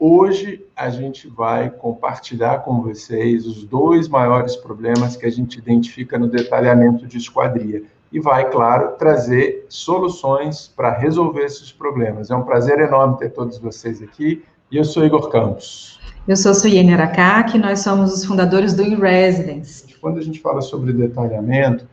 Hoje a gente vai compartilhar com vocês os 2 maiores problemas que a gente identifica no detalhamento de esquadria e vai, claro, trazer soluções para resolver esses problemas. É um prazer enorme ter todos vocês aqui e eu sou Igor Campos. Eu sou Suiene Aracaki, nós somos os fundadores do InResidence. Quando a gente fala sobre detalhamento,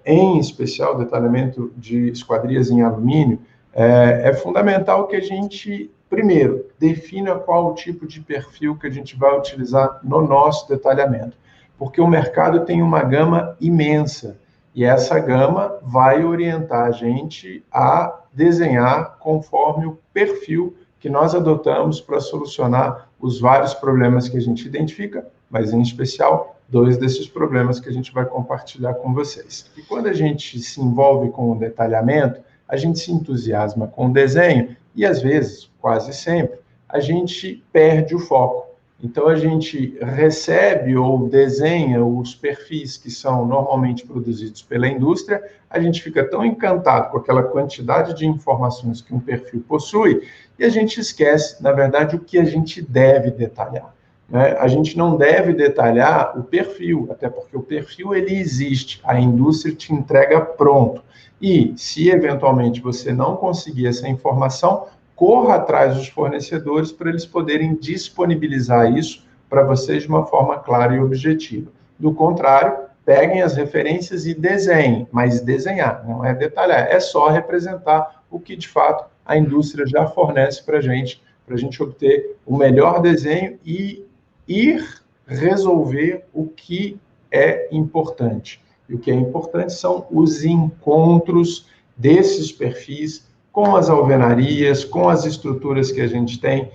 em especial detalhamento de esquadrias em alumínio, é fundamental que a gente, primeiro, defina qual o tipo de perfil que a gente vai utilizar no nosso detalhamento, porque o mercado tem uma gama imensa, e essa gama vai orientar a gente a desenhar conforme o perfil que nós adotamos para solucionar os vários problemas que a gente identifica, mas em especial 2 desses problemas que a gente vai compartilhar com vocês. E quando a gente se envolve com o detalhamento, a gente se entusiasma com o desenho e, às vezes, quase sempre, a gente perde o foco. Então, a gente recebe ou desenha os perfis que são normalmente produzidos pela indústria, a gente fica tão encantado com aquela quantidade de informações que um perfil possui e a gente esquece, na verdade, o que a gente deve detalhar. A gente não deve detalhar o perfil, até porque o perfil ele existe, a indústria te entrega pronto. E se eventualmente você não conseguir essa informação, corra atrás dos fornecedores para eles poderem disponibilizar isso para vocês de uma forma clara e objetiva. Do contrário, peguem as referências e desenhem, mas desenhar, não é detalhar, é só representar o que de fato a indústria já fornece para a gente obter o melhor desenho e ir resolver o que é importante. E o que é importante são os encontros desses perfis com as alvenarias, com as estruturas que a gente tem,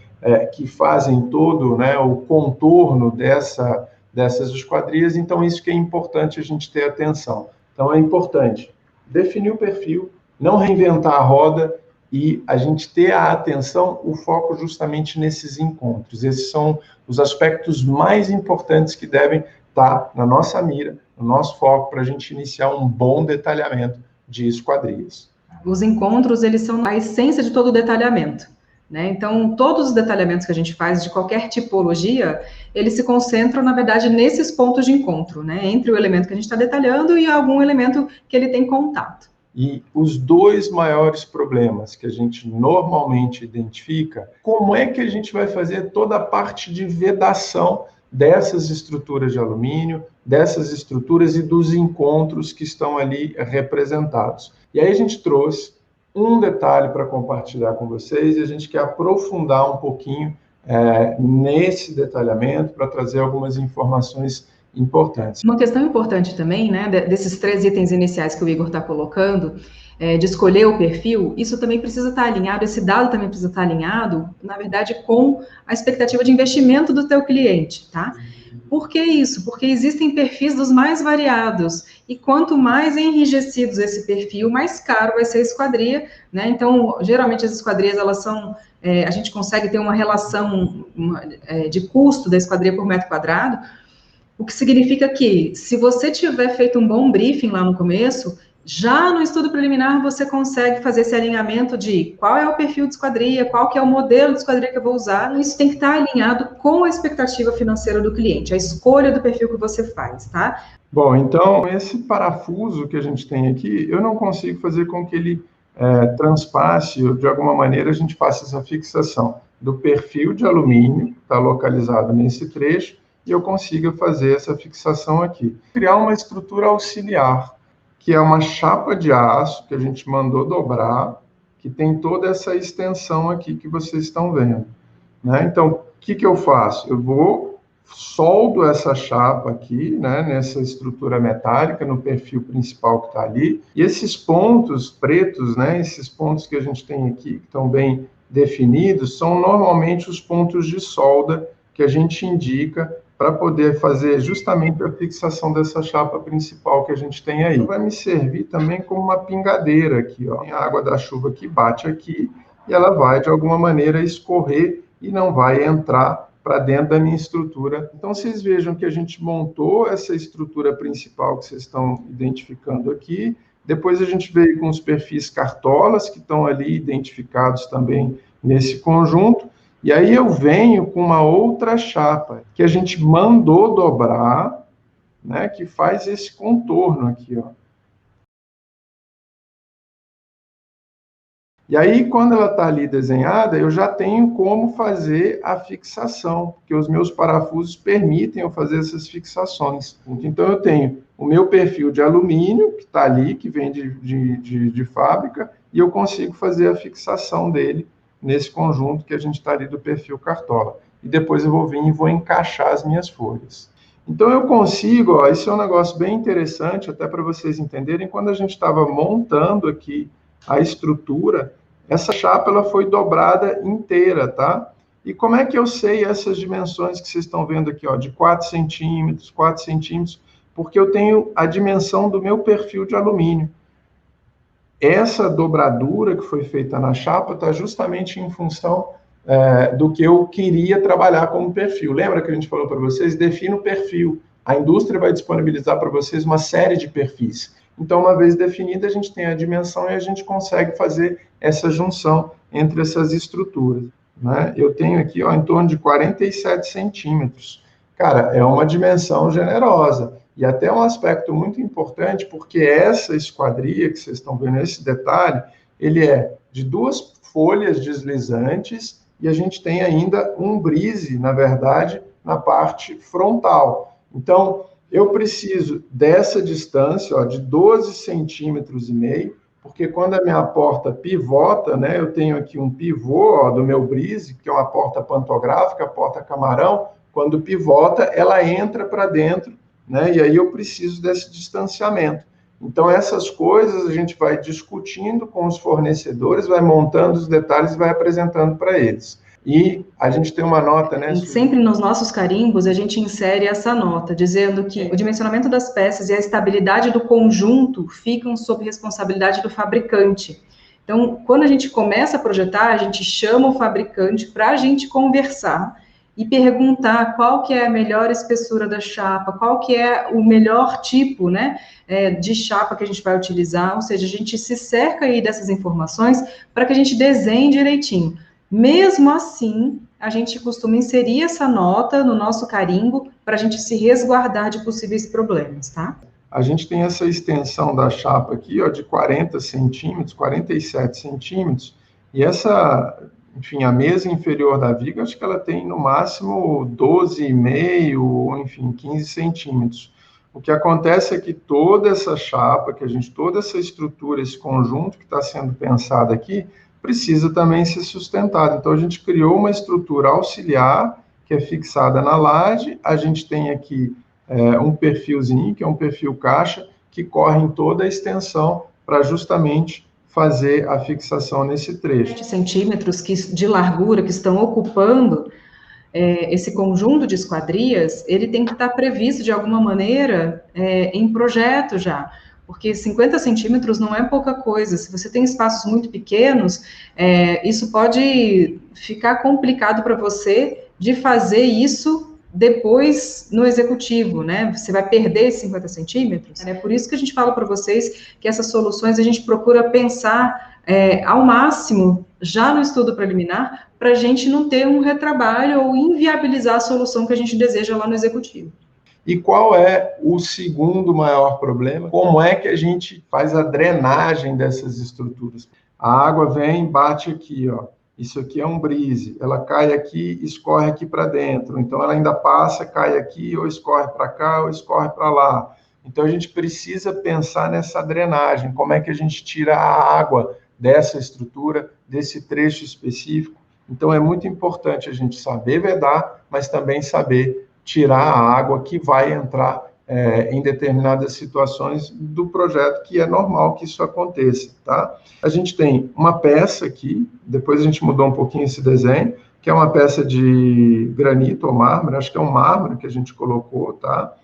que fazem todo, né, o contorno dessas esquadrias. Então, isso que é importante a gente ter atenção. Então, é importante definir o perfil, não reinventar a roda, e a gente ter a atenção, o foco justamente nesses encontros. Esses são os aspectos mais importantes que devem estar na nossa mira, no nosso foco, para a gente iniciar um bom detalhamento de esquadrias. Os encontros, eles são a essência de todo o detalhamento, né? Então, todos os detalhamentos que a gente faz, de qualquer tipologia, eles se concentram, na verdade, nesses pontos de encontro, né? Entre o elemento que a gente está detalhando e algum elemento que ele tem contato. E os 2 maiores problemas que a gente normalmente identifica, como é que a gente vai fazer toda a parte de vedação dessas estruturas de alumínio, dessas estruturas e dos encontros que estão ali representados. E aí a gente trouxe um detalhe para compartilhar com vocês e a gente quer aprofundar um pouquinho nesse detalhamento para trazer algumas informações importantes. Uma questão importante também, né, desses 3 itens iniciais que o Igor está colocando, de escolher o perfil, isso também precisa estar alinhado, esse dado também precisa estar alinhado, na verdade, com a expectativa de investimento do teu cliente, tá? Por que isso? Porque existem perfis dos mais variados, e quanto mais enrijecidos esse perfil, mais caro vai ser a esquadria, né? Então, geralmente as esquadrias, elas são, a gente consegue ter uma relação de custo da esquadria por metro quadrado, o que significa que, se você tiver feito um bom briefing lá no começo, já no estudo preliminar você consegue fazer esse alinhamento de qual é o perfil de esquadria, qual que é o modelo de esquadria que eu vou usar. Isso tem que estar alinhado com a expectativa financeira do cliente, a escolha do perfil que você faz, tá? Bom, então, esse parafuso que a gente tem aqui, eu não consigo fazer com que ele transpasse, ou de alguma maneira a gente faça essa fixação do perfil de alumínio, que está localizado nesse trecho, e eu consiga fazer essa fixação aqui. Criar uma estrutura auxiliar, que é uma chapa de aço que a gente mandou dobrar, que tem toda essa extensão aqui que vocês estão vendo, né? Então, o que eu faço? Eu soldo essa chapa aqui, né, nessa estrutura metálica, no perfil principal que está ali, e esses pontos pretos, né, esses pontos que a gente tem aqui, que estão bem definidos, são normalmente os pontos de solda que a gente indica para poder fazer justamente a fixação dessa chapa principal que a gente tem aí. Vai me servir também como uma pingadeira aqui, ó. A água da chuva que bate aqui e ela vai, de alguma maneira, escorrer e não vai entrar para dentro da minha estrutura. Então, vocês vejam que a gente montou essa estrutura principal que vocês estão identificando aqui. Depois a gente veio com os perfis cartolas, que estão ali identificados também nesse conjunto. E aí eu venho com uma outra chapa, que a gente mandou dobrar, né, que faz esse contorno aqui, ó. E aí, quando ela está ali desenhada, eu já tenho como fazer a fixação, porque os meus parafusos permitem eu fazer essas fixações. Então, eu tenho o meu perfil de alumínio, que está ali, que vem de fábrica, e eu consigo fazer a fixação dele nesse conjunto que a gente está ali do perfil Cartola. E depois eu vou vir e vou encaixar as minhas folhas. Então, eu consigo, ó, isso é um negócio bem interessante, até para vocês entenderem, quando a gente estava montando aqui a estrutura, essa chapa ela foi dobrada inteira, tá? E como é que eu sei essas dimensões que vocês estão vendo aqui, ó, de 4 centímetros, 4 centímetros? Porque eu tenho a dimensão do meu perfil de alumínio. Essa dobradura que foi feita na chapa está justamente em função do que eu queria trabalhar como perfil. Lembra que a gente falou para vocês? Defina o perfil. A indústria vai disponibilizar para vocês uma série de perfis. Então, uma vez definida, a gente tem a dimensão e a gente consegue fazer essa junção entre essas estruturas, né? Eu tenho aqui, ó, em torno de 47 centímetros. Cara, é uma dimensão generosa. E até um aspecto muito importante, porque essa esquadria que vocês estão vendo, esse detalhe, ele é de 2 folhas deslizantes e a gente tem ainda um brise, na verdade, na parte frontal. Então, eu preciso dessa distância, ó, de 12 centímetros e meio, porque quando a minha porta pivota, né, eu tenho aqui um pivô, ó, do meu brise, que é uma porta pantográfica, porta camarão, quando pivota, ela entra para dentro, né, e aí eu preciso desse distanciamento. Então, essas coisas a gente vai discutindo com os fornecedores, vai montando os detalhes e vai apresentando para eles. E a gente tem uma nota, né? Sempre nos nossos carimbos a gente insere essa nota, dizendo que o dimensionamento das peças e a estabilidade do conjunto ficam sob responsabilidade do fabricante. Então, quando a gente começa a projetar, a gente chama o fabricante para a gente conversar e perguntar qual que é a melhor espessura da chapa, qual que é o melhor tipo, né, de chapa que a gente vai utilizar, ou seja, a gente se cerca aí dessas informações para que a gente desenhe direitinho. Mesmo assim, a gente costuma inserir essa nota no nosso carimbo para a gente se resguardar de possíveis problemas, tá? A gente tem essa extensão da chapa aqui, ó, de 40 centímetros, 47 centímetros, e essa, enfim, a mesa inferior da viga, acho que ela tem no máximo 12,5, enfim, 15 centímetros. O que acontece é que toda essa chapa, toda essa estrutura, esse conjunto que está sendo pensado aqui, precisa também ser sustentado. Então, a gente criou uma estrutura auxiliar, que é fixada na laje, a gente tem aqui um perfilzinho, que é um perfil caixa, que corre em toda a extensão para justamente fazer a fixação nesse trecho. 7 centímetros de largura que estão ocupando esse conjunto de esquadrias, ele tem que estar previsto de alguma maneira em projeto já, porque 50 centímetros não é pouca coisa. Se você tem espaços muito pequenos, isso pode ficar complicado para você de fazer isso depois no executivo, né? Você vai perder esses 50 centímetros. É por isso que a gente fala para vocês que essas soluções a gente procura pensar ao máximo já no estudo preliminar, para a gente não ter um retrabalho ou inviabilizar a solução que a gente deseja lá no executivo. E qual é o segundo maior problema? Como é que a gente faz a drenagem dessas estruturas? A água vem, bate aqui, ó. Isso aqui é um brise, ela cai aqui, escorre aqui para dentro. Então, ela ainda passa, cai aqui, ou escorre para cá, ou escorre para lá. Então, a gente precisa pensar nessa drenagem. Como é que a gente tira a água dessa estrutura, desse trecho específico? Então, é muito importante a gente saber vedar, mas também saber tirar a água que vai entrar em determinadas situações do projeto, que é normal que isso aconteça, tá? A gente tem uma peça aqui, depois a gente mudou um pouquinho esse desenho, que é uma peça de granito ou mármore, acho que é um mármore que a gente colocou, tá?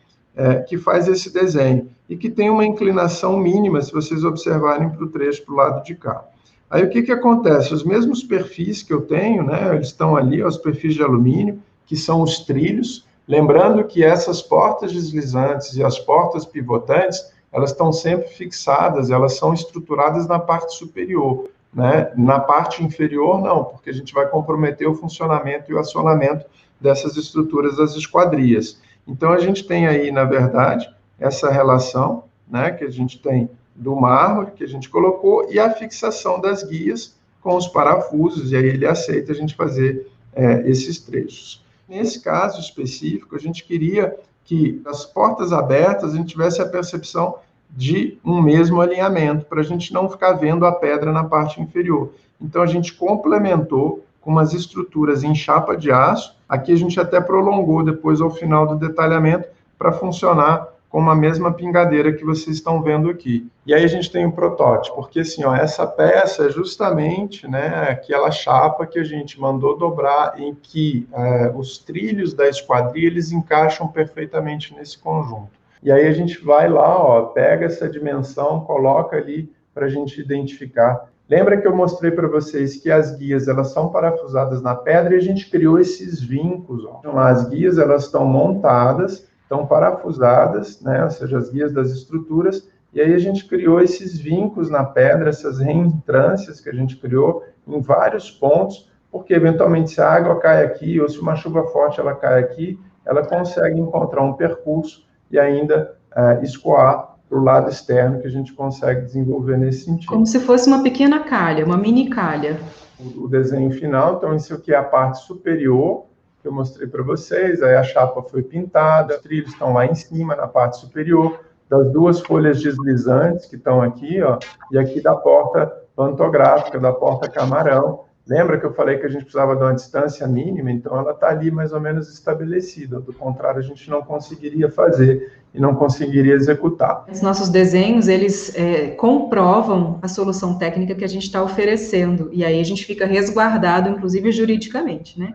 Que faz esse desenho, e que tem uma inclinação mínima, se vocês observarem para o trecho para o lado de cá. Aí o que acontece? Os mesmos perfis que eu tenho, né, eles estão ali, os perfis de alumínio, que são os trilhos. Lembrando que essas portas deslizantes e as portas pivotantes, elas estão sempre fixadas, elas são estruturadas na parte superior. né? Na parte inferior, não, porque a gente vai comprometer o funcionamento e o acionamento dessas estruturas das esquadrias. Então, a gente tem aí, na verdade, essa relação, né, que a gente tem do mármore, que a gente colocou, e a fixação das guias com os parafusos, e aí ele aceita a gente fazer esses trechos. Nesse caso específico, a gente queria que as portas abertas a gente tivesse a percepção de um mesmo alinhamento, para a gente não ficar vendo a pedra na parte inferior. Então, a gente complementou com umas estruturas em chapa de aço. Aqui a gente até prolongou depois ao final do detalhamento para funcionar com a mesma pingadeira que vocês estão vendo aqui. E aí a gente tem um protótipo, porque assim, ó, essa peça é justamente, né, aquela chapa que a gente mandou dobrar, em que os trilhos da esquadria, eles encaixam perfeitamente nesse conjunto. E aí a gente vai lá, ó, pega essa dimensão, coloca ali para a gente identificar. Lembra que eu mostrei para vocês que as guias, elas são parafusadas na pedra e a gente criou esses vincos, ó. Então, as guias, elas estão montadas, estão parafusadas, né, ou seja, as guias das estruturas, e aí a gente criou esses vincos na pedra, essas reentrâncias que a gente criou em vários pontos, porque eventualmente se a água cai aqui, ou se uma chuva forte ela cai aqui, ela consegue encontrar um percurso e ainda escoar para o lado externo, que a gente consegue desenvolver nesse sentido. Como se fosse uma pequena calha, uma mini calha. O desenho final, então isso aqui é a parte superior, que eu mostrei para vocês, aí a chapa foi pintada, os trilhos estão lá em cima, na parte superior, das duas folhas deslizantes que estão aqui, ó, e aqui da porta pantográfica, da porta camarão. Lembra que eu falei que a gente precisava de uma distância mínima? Então, ela está ali mais ou menos estabelecida. Do contrário, a gente não conseguiria fazer e não conseguiria executar. Os nossos desenhos, eles comprovam a solução técnica que a gente está oferecendo. E aí a gente fica resguardado, inclusive juridicamente, né?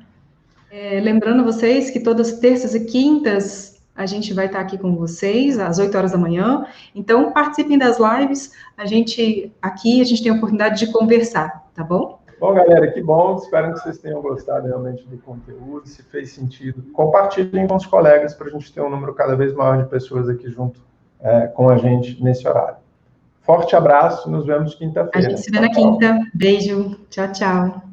Lembrando vocês que todas terças e quintas a gente vai estar aqui com vocês, às 8 horas da manhã. Então, participem das lives. A gente tem a oportunidade de conversar, tá bom? Bom, galera, que bom. Espero que vocês tenham gostado realmente do conteúdo. Se fez sentido, compartilhem com os colegas para a gente ter um número cada vez maior de pessoas aqui junto com a gente nesse horário. Forte abraço, nos vemos quinta-feira. A gente se vê na quinta. Beijo. Tchau, tchau.